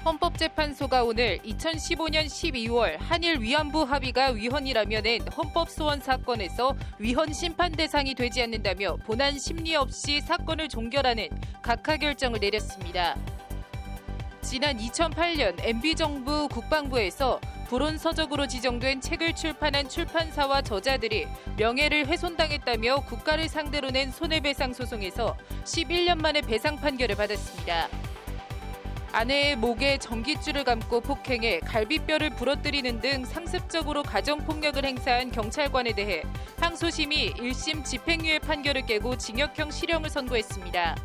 헌법재판소가 오늘 2015년 12월 한일 위안부 합의가 위헌이라며 낸 헌법소원 사건에서 위헌 심판 대상이 되지 않는다며 본안 심리 없이 사건을 종결하는 각하 결정을 내렸습니다. 지난 2008년 MB정부 국방부에서 불온서적으로 지정된 책을 출판한 출판사와 저자들이 명예를 훼손당했다며 국가를 상대로 낸 손해배상 소송에서 11년 만에 배상 판결을 받았습니다. 아내의 목에 전깃줄을 감고 폭행해 갈비뼈를 부러뜨리는 등 상습적으로 가정폭력을 행사한 경찰관에 대해 항소심이 1심 집행유예 판결을 깨고 징역형 실형을 선고했습니다.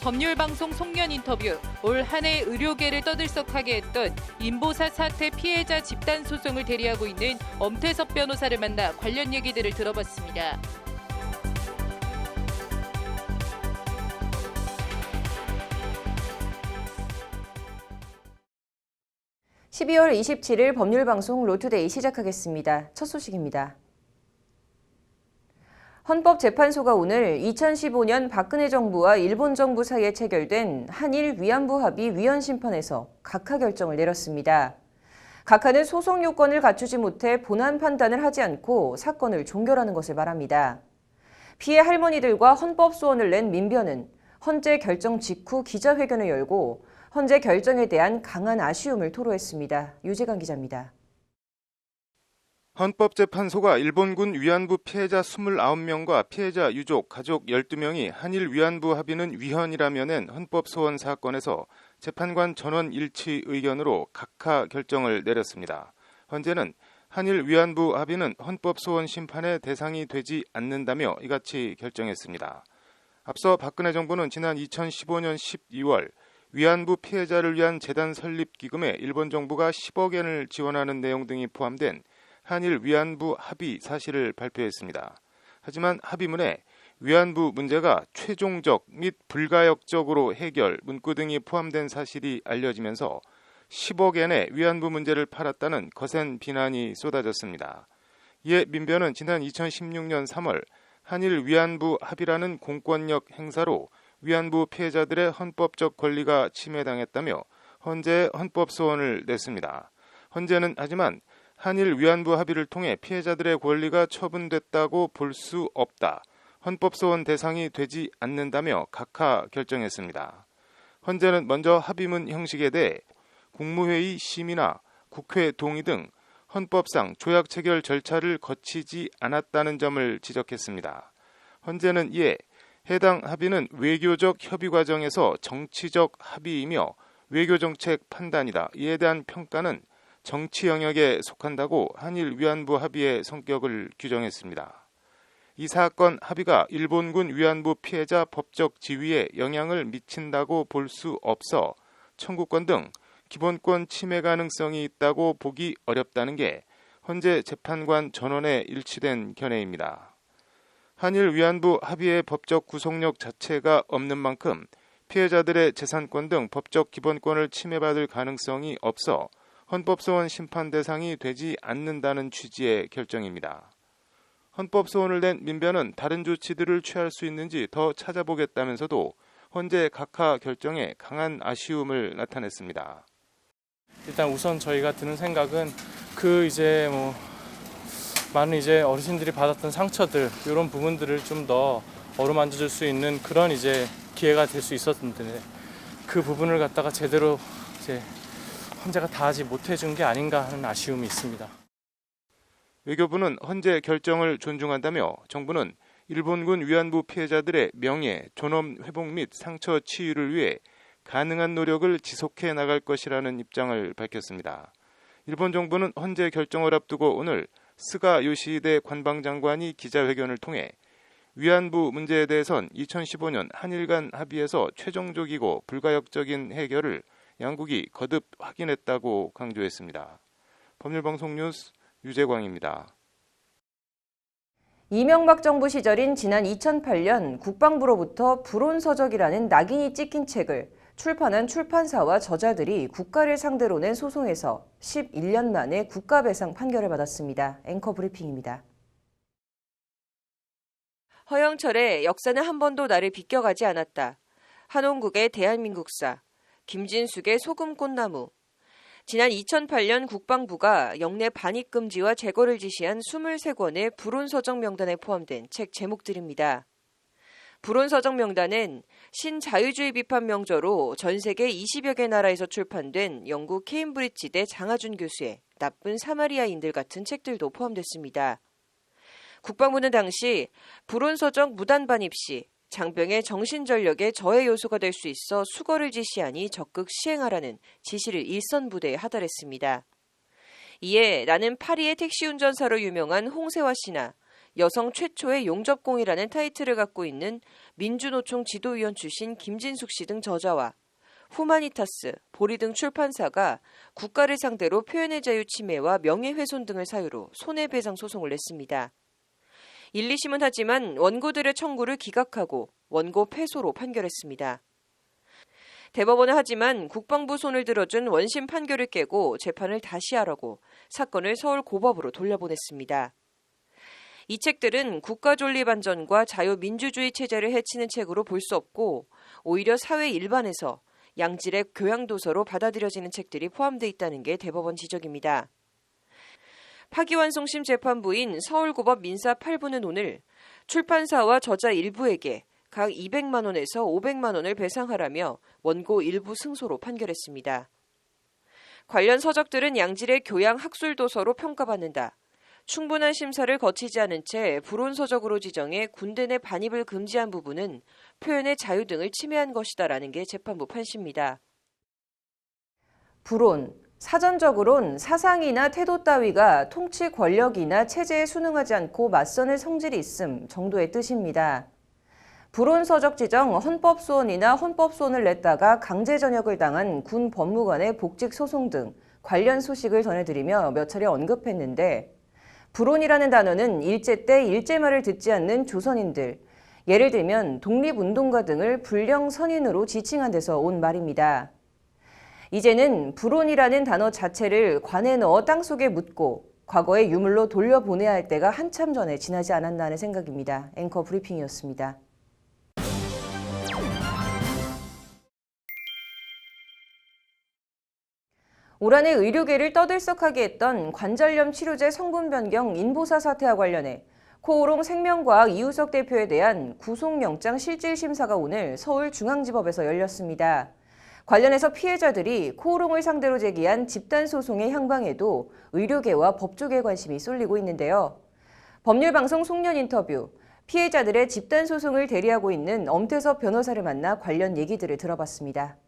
법률방송 송년 인터뷰, 올 한 해 의료계를 떠들썩하게 했던 인보사 사태 피해자 집단 소송을 대리하고 있는 엄태섭 변호사를 만나 관련 얘기들을 들어봤습니다. 12월 27일 법률방송 로투데이 시작하겠습니다. 첫 소식입니다. 헌법재판소가 오늘 2015년 박근혜 정부와 일본 정부 사이에 체결된 한일 위안부 합의 위헌 심판에서 각하 결정을 내렸습니다. 각하는 소송 요건을 갖추지 못해 본안 판단을 하지 않고 사건을 종결하는 것을 말합니다. 피해 할머니들과 헌법소원을 낸 민변은 헌재 결정 직후 기자회견을 열고 헌재 결정에 대한 강한 아쉬움을 토로했습니다. 유재관 기자입니다. 헌법재판소가 일본군 위안부 피해자 29명과 피해자 유족, 가족 12명이 한일 위안부 합의는 위헌이라며 낸 헌법소원 사건에서 재판관 전원 일치 의견으로 각하 결정을 내렸습니다. 헌재는 한일 위안부 합의는 헌법소원 심판의 대상이 되지 않는다며 이같이 결정했습니다. 앞서 박근혜 정부는 지난 2015년 12월 위안부 피해자를 위한 재단 설립 기금에 일본 정부가 10억 엔을 지원하는 내용 등이 포함된 한일 위안부 합의 사실을 발표했습니다. 하지만 합의문에 위안부 문제가 최종적 및 불가역적으로 해결 문구 등이 포함된 사실이 알려지면서 10억 엔의 위안부 문제를 팔았다는 거센 비난이 쏟아졌습니다. 이에 민변은 지난 2016년 3월 한일 위안부 합의라는 공권력 행사로 위안부 피해자들의 헌법적 권리가 침해당했다며 헌재에 헌법소원을 냈습니다. 헌재는 하지만 한일 위안부 합의를 통해 피해자들의 권리가 처분됐다고 볼 수 없다. 헌법소원 대상이 되지 않는다며 각하 결정했습니다. 헌재는 먼저 합의문 형식에 대해 국무회의 심의나 국회 동의 등 헌법상 조약 체결 절차를 거치지 않았다는 점을 지적했습니다. 헌재는 이에 해당 합의는 외교적 협의 과정에서 정치적 합의이며 외교정책 판단이다. 이에 대한 평가는 정치 영역에 속한다고 한일 위안부 합의의 성격을 규정했습니다. 이 사건 합의가 일본군 위안부 피해자 법적 지위에 영향을 미친다고 볼 수 없어 청구권 등 기본권 침해 가능성이 있다고 보기 어렵다는 게 헌재 재판관 전원의 일치된 견해입니다. 한일 위안부 합의의 법적 구속력 자체가 없는 만큼 피해자들의 재산권 등 법적 기본권을 침해받을 가능성이 없어 헌법소원 심판 대상이 되지 않는다는 취지의 결정입니다. 헌법소원을 낸 민변은 다른 조치들을 취할 수 있는지 더 찾아보겠다면서도 헌재 각하 결정에 강한 아쉬움을 나타냈습니다. 일단 우선 저희가 드는 생각은 많은 어르신들이 받았던 상처들 이런 부분들을 좀 더 어루만져 줄 수 있는 그런 기회가 될 수 있었는데 그 부분을 갖다가 제대로 헌재가 다 하지 못해준 게 아닌가 하는 아쉬움이 있습니다. 외교부는 헌재 결정을 존중한다며 정부는 일본군 위안부 피해자들의 명예, 존엄 회복 및 상처 치유를 위해 가능한 노력을 지속해 나갈 것이라는 입장을 밝혔습니다. 일본 정부는 헌재 결정을 앞두고 오늘 스가 요시히데 관방장관이 기자회견을 통해 위안부 문제에 대해선 2015년 한일 간 합의에서 최종적이고 불가역적인 해결을 양국이 거듭 확인했다고 강조했습니다. 법률방송 뉴스 유재광입니다. 이명박 정부 시절인 지난 2008년 국방부로부터 불온서적이라는 낙인이 찍힌 책을 출판한 출판사와 저자들이 국가를 상대로 낸 소송에서 11년 만에 국가배상 판결을 받았습니다. 앵커 브리핑입니다. 허영철의 역사는 한 번도 나를 비껴가지 않았다. 한홍국의 대한민국사. 김진숙의 소금꽃나무, 지난 2008년 국방부가 영내 반입 금지와 재거를 지시한 23권의 불온서적 명단에 포함된 책 제목들입니다. 불온서적 명단은 신자유주의 비판 명저로 전 세계 20여 개 나라에서 출판된 영국 케임브리지대 장하준 교수의 나쁜 사마리아인들 같은 책들도 포함됐습니다. 국방부는 당시 불온서적 무단 반입 시 장병의 정신전력에 저해 요소가 될 수 있어 수거를 지시하니 적극 시행하라는 지시를 일선 부대에 하달했습니다. 이에 나는 파리의 택시 운전사로 유명한 홍세화 씨나 여성 최초의 용접공이라는 타이틀을 갖고 있는 민주노총 지도위원 출신 김진숙 씨 등 저자와 후마니타스, 보리 등 출판사가 국가를 상대로 표현의 자유 침해와 명예훼손 등을 사유로 손해배상 소송을 냈습니다. 1, 2심은 하지만 원고들의 청구를 기각하고 원고 패소로 판결했습니다. 대법원은 하지만 국방부 손을 들어준 원심 판결을 깨고 재판을 다시 하라고 사건을 서울고법으로 돌려보냈습니다. 이 책들은 국가존립안전과 자유민주주의 체제를 해치는 책으로 볼 수 없고 오히려 사회 일반에서 양질의 교양도서로 받아들여지는 책들이 포함되어 있다는 게 대법원 지적입니다. 파기환송심 재판부인 서울고법 민사 8부는 오늘 출판사와 저자 일부에게 각 200만 원에서 500만 원을 배상하라며 원고 일부 승소로 판결했습니다. 관련 서적들은 양질의 교양 학술도서로 평가받는다. 충분한 심사를 거치지 않은 채 불온서적으로 지정해 군대 내 반입을 금지한 부분은 표현의 자유 등을 침해한 것이다라는 게 재판부 판시입니다. 불온, 사전적으론 사상이나 태도 따위가 통치 권력이나 체제에 순응하지 않고 맞서는 성질이 있음 정도의 뜻입니다. 불온서적 지정 헌법소원이나 헌법소원을 냈다가 강제 전역을 당한 군 법무관의 복직 소송 등 관련 소식을 전해드리며 몇 차례 언급했는데 불온이라는 단어는 일제 때 일제 말을 듣지 않는 조선인들, 예를 들면 독립운동가 등을 불령 선인으로 지칭한 데서 온 말입니다. 이제는 불온이라는 단어 자체를 관에 넣어 땅속에 묻고 과거의 유물로 돌려보내야 할 때가 한참 전에 지나지 않았나 하는 생각입니다. 앵커 브리핑이었습니다. 올 한해 의료계를 떠들썩하게 했던 관절염 치료제 성분 변경 인보사 사태와 관련해 코오롱 생명과학 이우석 대표에 대한 구속영장 실질심사가 오늘 서울중앙지법에서 열렸습니다. 관련해서 피해자들이 코오롱을 상대로 제기한 집단소송의 향방에도 의료계와 법조계의 관심이 쏠리고 있는데요. 법률방송 송년 인터뷰, 피해자들의 집단소송을 대리하고 있는 엄태섭 변호사를 만나 관련 얘기들을 들어봤습니다.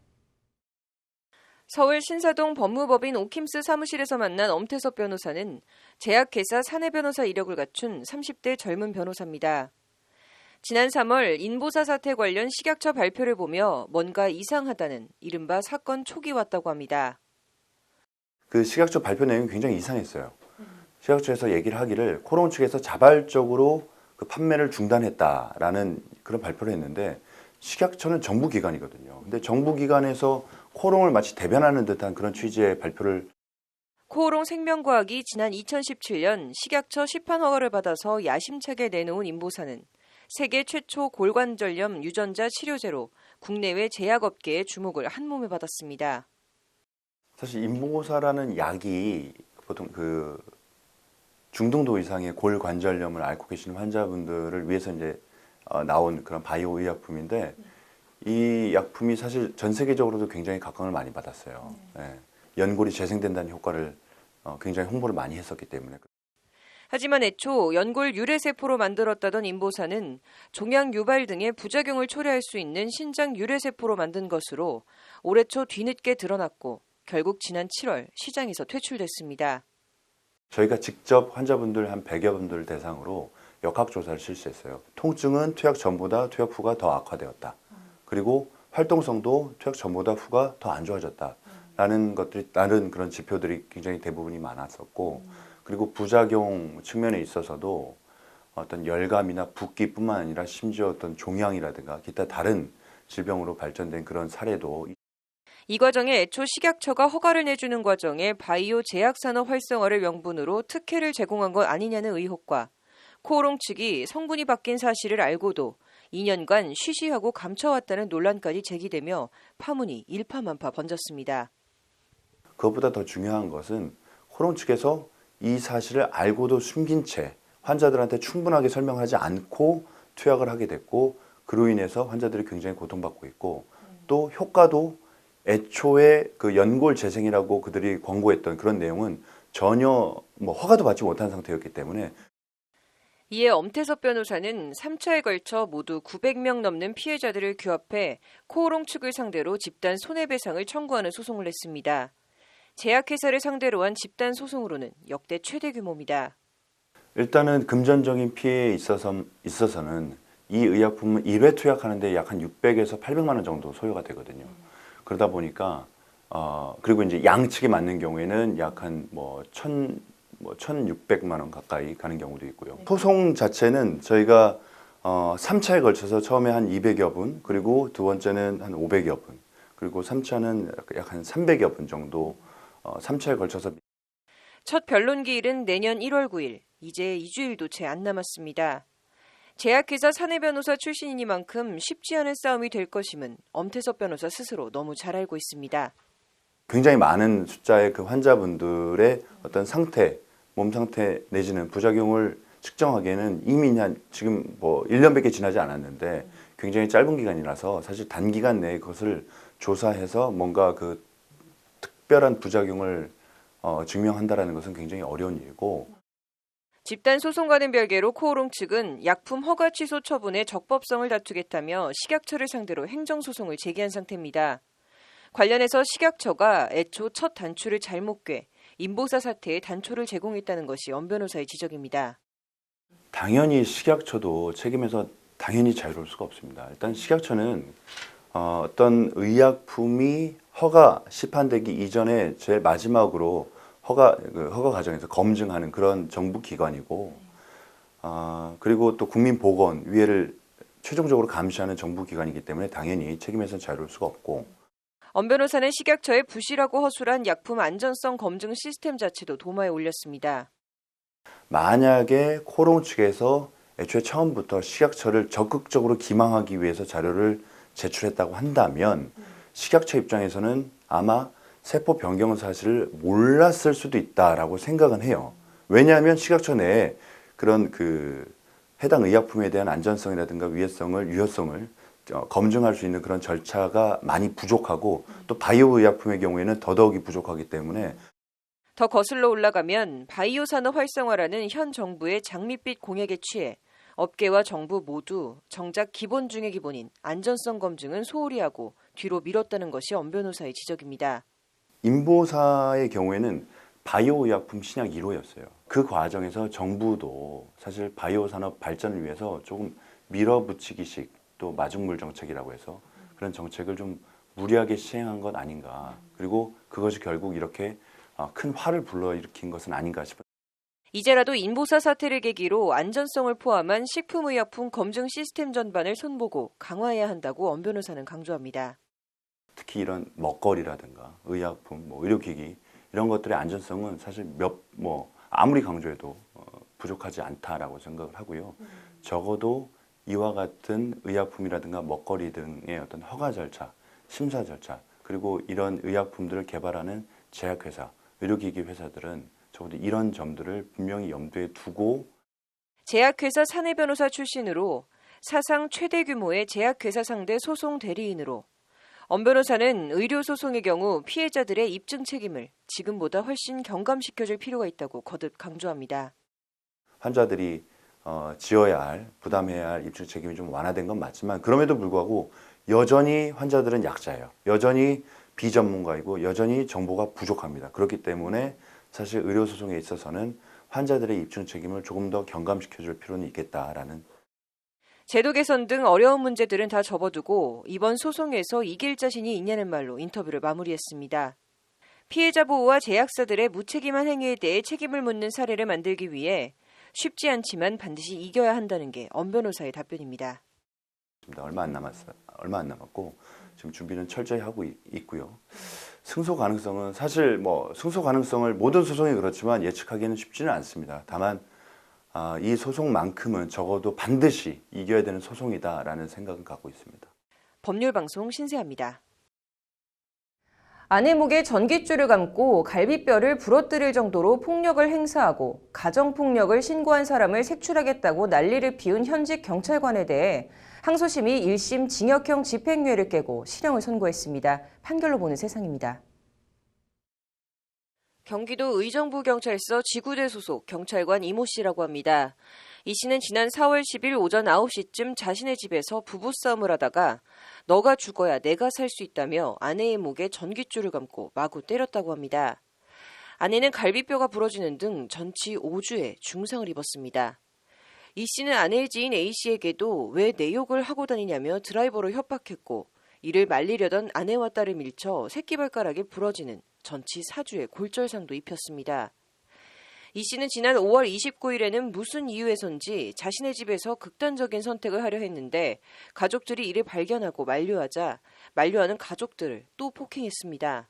서울 신사동 법무법인 오킴스 사무실에서 만난 엄태섭 변호사는 제약회사 사내변호사 이력을 갖춘 30대 젊은 변호사입니다. 지난 3월 인보사 사태 관련 식약처 발표를 보며 뭔가 이상하다는 이른바 사건 촉이 왔다고 합니다. 그 식약처 발표 내용이 굉장히 이상했어요. 식약처에서 얘기를 하기를 코오롱 측에서 자발적으로 그 판매를 중단했다라는 그런 발표를 했는데 식약처는 정부기관이거든요. 근데 정부기관에서 코오롱을 마치 대변하는 듯한 그런 취지의 발표를 코오롱 생명과학이 지난 2017년 식약처 시판 허가를 받아서 야심차게 내놓은 인보사는 세계 최초 골관절염 유전자 치료제로 국내외 제약업계의 주목을 한몸에 받았습니다. 사실 인보사라는 약이 보통 그 중등도 이상의 골관절염을 앓고 계시는 환자분들을 위해서 이제 나온 그런 바이오 의약품인데 이 약품이 사실 전 세계적으로도 굉장히 각광을 많이 받았어요. 네. 연골이 재생된다는 효과를 굉장히 홍보를 많이 했었기 때문에. 하지만 애초 연골 유래세포로 만들었다던 인보사는 종양 유발 등의 부작용을 초래할 수 있는 신장 유래세포로 만든 것으로 올해 초 뒤늦게 드러났고 결국 지난 7월 시장에서 퇴출됐습니다. 저희가 직접 환자분들 한 100여 분들 대상으로 역학조사를 실시했어요. 통증은 투약 전보다 투약 후가 더 악화되었다. 그리고 활동성도 투약 전보다 후가 더 안 좋아졌다라는 것들이 다른 그런 지표들이 굉장히 대부분이 많았었고 그리고 부작용 측면에 있어서도 어떤 열감이나 붓기뿐만 아니라 심지어 어떤 종양이라든가 기타 다른 질병으로 발전된 그런 사례도 이 과정에 애초 식약처가 허가를 내주는 과정에 바이오 제약산업 활성화를 명분으로 특혜를 제공한 것 아니냐는 의혹과 코오롱 측이 성분이 바뀐 사실을 알고도 2년간 쉬쉬하고 감춰왔다는 논란까지 제기되며 파문이 일파만파 번졌습니다. 그것보다 더 중요한 것은 코롱 측에서 이 사실을 알고도 숨긴 채 환자들한테 충분하게 설명하지 않고 투약을 하게 됐고, 그로 인해서 환자들이 굉장히 고통받고 있고, 또 효과도 애초에 그 연골 재생이라고 그들이 권고했던 그런 내용은 전혀 허가도 받지 못한 상태였기 때문에. 이에 엄태섭 변호사는 3차에 걸쳐 모두 900명 넘는 피해자들을 규합해 코오롱 측을 상대로 집단 손해배상을 청구하는 소송을 냈습니다. 제약회사를 상대로 한 집단 소송으로는 역대 최대 규모입니다. 일단은 금전적인 피해에 있어서는 이 의약품은 1회 투약하는데 약 한 600에서 800만 원 정도 소요가 되거든요. 그러다 보니까 그리고 이제 양측에 맞는 경우에는 약 한 1,600만 원 가까이 가는 경우도 있고요. 소송 자체는 저희가 3차에 걸쳐서 처음에 한 200여 분, 그리고 두 번째는 한 500여 분, 그리고 3차는 약 한 300여 분 정도 3차에 걸쳐서. 첫 변론 기일은 내년 1월 9일, 이제 2주일도 채 안 남았습니다. 제약회사 사내 변호사 출신이니만큼 쉽지 않은 싸움이 될 것임은 엄태섭 변호사 스스로 너무 잘 알고 있습니다. 굉장히 많은 숫자의 그 환자분들의 어떤 상태, 몸 상태 내지는 부작용을 측정하기에는 이미 지금 1년밖에 지나지 않았는데 굉장히 짧은 기간이라서 사실 단기간 내에 그것을 조사해서 뭔가 그 특별한 부작용을 증명한다라는 것은 굉장히 어려운 일이고. 집단 소송과는 별개로 코오롱 측은 약품 허가 취소 처분의 적법성을 다투겠다며 식약처를 상대로 행정소송을 제기한 상태입니다. 관련해서 식약처가 애초 첫 단추를 잘못 꿰 인보사 사태에 단초를 제공했다는 것이 엄 변호사의 지적입니다. 당연히 식약처도 책임에서 당연히 자유로울 수가 없습니다. 일단 식약처는 어떤 의약품이 허가 시판되기 이전에 제일 마지막으로 허가 과정에서 검증하는 그런 정부 기관이고, 그리고 또 국민보건위를 최종적으로 감시하는 정부 기관이기 때문에 당연히 책임에서는 자유로울 수가 없고. 엄 변호사는 식약처의 부실하고 허술한 약품 안전성 검증 시스템 자체도 도마에 올렸습니다. 만약에 코롱 측에서 애초에 처음부터 식약처를 적극적으로 기망하기 위해서 자료를 제출했다고 한다면 식약처 입장에서는 아마 세포 변경 사실을 몰랐을 수도 있다라고 생각은 해요. 왜냐하면 식약처 내에 그런 해당 의약품에 대한 안전성이라든가 유효성을 검증할 수 있는 그런 절차가 많이 부족하고, 또 바이오 의약품의 경우에는 더더욱이 부족하기 때문에. 더 거슬러 올라가면 바이오 산업 활성화라는 현 정부의 장밋빛 공약에 취해 업계와 정부 모두 정작 기본 중의 기본인 안전성 검증은 소홀히 하고 뒤로 미뤘다는 것이 엄 변호사의 지적입니다. 인보사의 경우에는 바이오 의약품 신약 1호였어요. 그 과정에서 정부도 사실 바이오 산업 발전을 위해서 조금 밀어붙이기식, 또 마중물 정책이라고 해서 그런 정책을 좀 무리하게 시행한 것 아닌가. 그리고 그것이 결국 이렇게 큰 화를 불러일으킨 것은 아닌가 싶어요. 이제라도 인보사 사태를 계기로 안전성을 포함한 식품의약품 검증 시스템 전반을 손보고 강화해야 한다고 엄 변호사는 강조합니다. 특히 이런 먹거리라든가 의약품, 의료기기 이런 것들의 안전성은 사실 아무리 강조해도 부족하지 않다라고 생각을 하고요. 적어도 이와 같은 의약품이라든가 먹거리 등의 어떤 허가 절차, 심사 절차, 그리고 이런 의약품들을 개발하는 제약회사, 의료기기 회사들은 적어도 이런 점들을 분명히 염두에 두고. 제약회사 사내 변호사 출신으로 사상 최대 규모의 제약회사 상대 소송 대리인으로 엄 변호사는 의료소송의 경우 피해자들의 입증 책임을 지금보다 훨씬 경감시켜줄 필요가 있다고 거듭 강조합니다. 환자들이 지어야 할, 부담해야 할 입증 책임이 좀 완화된 건 맞지만, 그럼에도 불구하고 여전히 환자들은 약자예요. 여전히 비전문가이고 여전히 정보가 부족합니다. 그렇기 때문에 사실 의료소송에 있어서는 환자들의 입증 책임을 조금 더 경감시켜줄 필요는 있겠다라는. 제도 개선 등 어려운 문제들은 다 접어두고 이번 소송에서 이길 자신이 있냐는 말로 인터뷰를 마무리했습니다. 피해자 보호와 제약사들의 무책임한 행위에 대해 책임을 묻는 사례를 만들기 위해 쉽지 않지만 반드시 이겨야 한다는 게 엄 변호사의 답변입니다. 얼마 안 남았고 지금 준비는 철저히 하고 있고요. 승소 가능성은 사실 승소 가능성을 모든 소송이 그렇지만 예측하기는 쉽지는 않습니다. 다만 이 소송만큼은 적어도 반드시 이겨야 되는 소송이다라는 생각은 갖고 있습니다. 법률방송 신세아입니다. 아내 목에 전깃줄을 감고 갈비뼈를 부러뜨릴 정도로 폭력을 행사하고 가정폭력을 신고한 사람을 색출하겠다고 난리를 피운 현직 경찰관에 대해 항소심이 1심 징역형 집행유예를 깨고 실형을 선고했습니다. 판결로 보는 세상입니다. 경기도 의정부경찰서 지구대 소속 경찰관 이모 씨라고 합니다. 이 씨는 지난 4월 10일 오전 9시쯤 자신의 집에서 부부싸움을 하다가 너가 죽어야 내가 살 수 있다며 아내의 목에 전깃줄을 감고 마구 때렸다고 합니다. 아내는 갈비뼈가 부러지는 등 전치 5주의 중상을 입었습니다. 이 씨는 아내의 지인 A 씨에게도 왜 내 욕을 하고 다니냐며 드라이버로 협박했고 이를 말리려던 아내와 딸을 밀쳐 새끼발가락이 부러지는 전치 4주의 골절상도 입혔습니다. 이 씨는 지난 5월 29일에는 무슨 이유에선지 자신의 집에서 극단적인 선택을 하려 했는데 가족들이 이를 발견하고 만류하는 가족들을 또 폭행했습니다.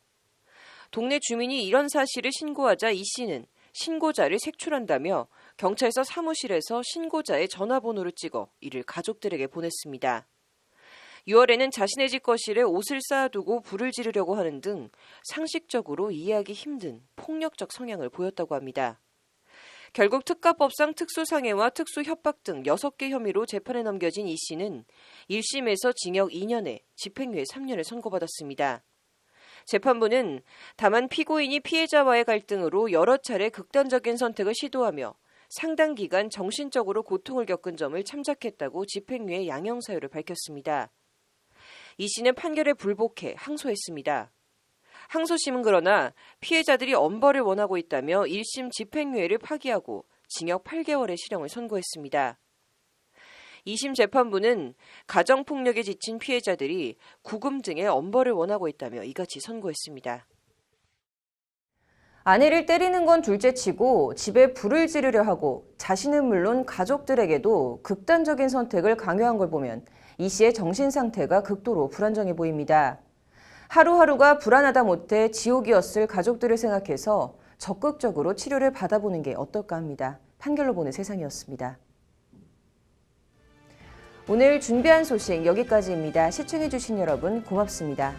동네 주민이 이런 사실을 신고하자 이 씨는 신고자를 색출한다며 경찰서 사무실에서 신고자의 전화번호를 찍어 이를 가족들에게 보냈습니다. 6월에는 자신의 집 거실에 옷을 쌓아두고 불을 지르려고 하는 등 상식적으로 이해하기 힘든 폭력적 성향을 보였다고 합니다. 결국 특가법상 특수상해와 특수협박 등 6개 혐의로 재판에 넘겨진 이 씨는 1심에서 징역 2년에 집행유예 3년을 선고받았습니다. 재판부는 다만 피고인이 피해자와의 갈등으로 여러 차례 극단적인 선택을 시도하며 상당 기간 정신적으로 고통을 겪은 점을 참작했다고 집행유예 양형 사유를 밝혔습니다. 이 씨는 판결에 불복해 항소했습니다. 항소심은 그러나 피해자들이 엄벌을 원하고 있다며 1심 집행유예를 파기하고 징역 8개월의 실형을 선고했습니다. 2심 재판부는 가정폭력에 지친 피해자들이 구금 등의 엄벌을 원하고 있다며 이같이 선고했습니다. 아내를 때리는 건 둘째치고 집에 불을 지르려 하고 자신은 물론 가족들에게도 극단적인 선택을 강요한 걸 보면 이 씨의 정신 상태가 극도로 불안정해 보입니다. 하루하루가 불안하다 못해 지옥이었을 가족들을 생각해서 적극적으로 치료를 받아보는 게 어떨까 합니다. 판결로 보는 세상이었습니다. 오늘 준비한 소식 여기까지입니다. 시청해주신 여러분 고맙습니다.